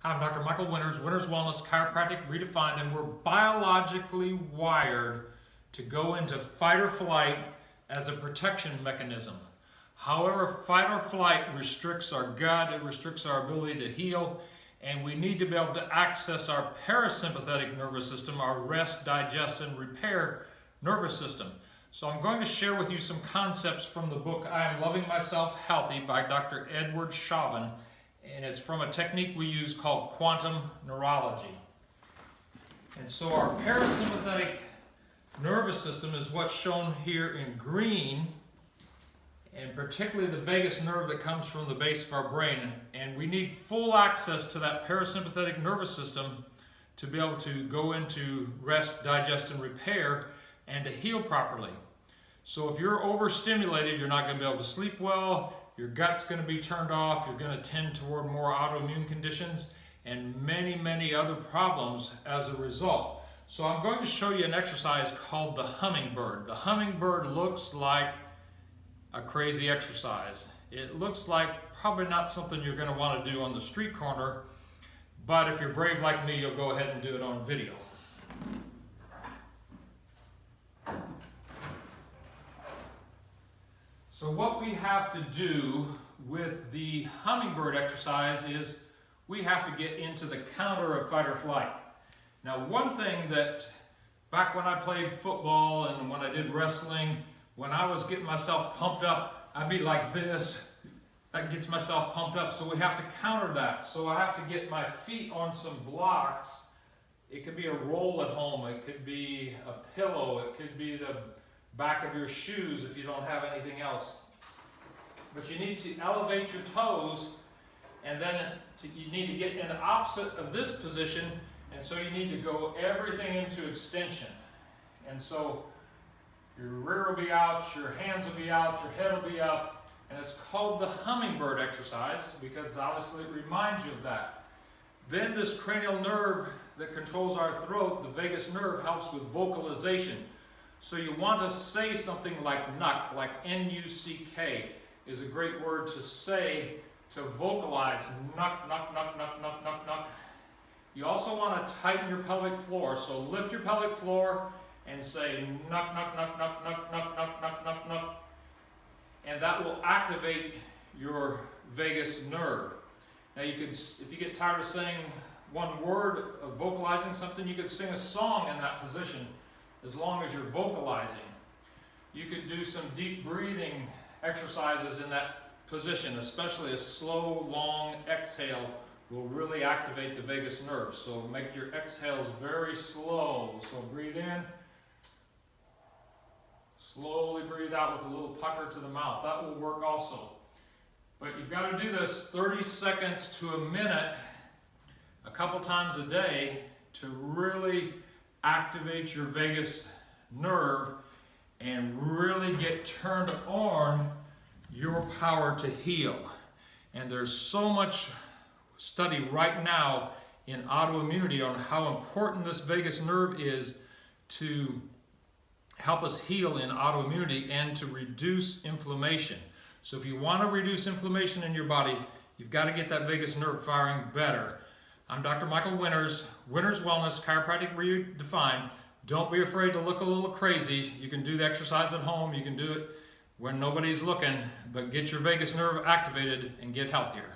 Hi, I'm Dr. Michael Winters, Winters Wellness, Chiropractic Redefined, and we're biologically wired to go into fight or flight as a protection mechanism. However, fight or flight restricts our gut, it restricts our ability to heal, and we need to be able to access our parasympathetic nervous system, our rest, digest, and repair nervous system. So I'm going to share with you some concepts from the book I Am Loving Myself Healthy by Dr. Edward Chauvin, and it's from a technique we use called quantum neurology. And so our parasympathetic nervous system is what's shown here in green, and particularly the vagus nerve that comes from the base of our brain. And we need full access to that parasympathetic nervous system to be able to go into rest, digest, and repair, and to heal properly. So if you're overstimulated, you're not going to be able to sleep well, your gut's going to be turned off, you're going to tend toward more autoimmune conditions, and many other problems as a result. So I'm going to show you an exercise called the hummingbird. The hummingbird looks like a crazy exercise. It looks like probably not something you're going to want to do on the street corner, but if you're brave like me, you'll go ahead and do it on video. So what we have to do with the hummingbird exercise is we have to get into the counter of fight or flight. Now, one thing that back when I played football and when I did wrestling, when I was getting myself pumped up, I'd be like this. That gets myself pumped up, so we have to counter that. So I have to get my feet on some blocks. It could be a roll at home, it could be a pillow, it could be the back of your shoes if you don't have anything else. But you need to elevate your toes, and then you need to get in the opposite of this position, and so you need to go everything into extension. And so your rear will be out, your hands will be out, your head will be up, and it's called the hummingbird exercise because obviously it reminds you of that. Then this cranial nerve that controls our throat, the vagus nerve, helps with vocalization. So you want to say something like nuck, like N-U-C-K is a great word to say, to vocalize, nuck, nuck, nuck, nuck, nuck, nuck, nuck. You also want to tighten your pelvic floor, so lift your pelvic floor and say nuck, nuck, nuck, nuck, nuck, nuck, nuck, nuck, nuck, nuck, and that will activate your vagus nerve. Now you could, if you get tired of saying one word of vocalizing something, you could sing a song in that position as long as you're vocalizing. You could do some deep breathing exercises in that position, especially a slow, long exhale will really activate the vagus nerve. So make your exhales very slow. So breathe in, slowly breathe out with a little pucker to the mouth. That will work also. But you've got to do this 30 seconds to a minute a couple times a day to really activate your vagus nerve and really get turned on your power to heal. And there's so much study right now in autoimmunity on how important this vagus nerve is to help us heal in autoimmunity and to reduce inflammation. So if you want to reduce inflammation in your body, you've got to get that vagus nerve firing better. I'm Dr. Michael Winters, Winters Wellness, Chiropractic Redefined. Don't be afraid to look a little crazy. You can do the exercise at home, you can do it when nobody's looking, but get your vagus nerve activated and get healthier.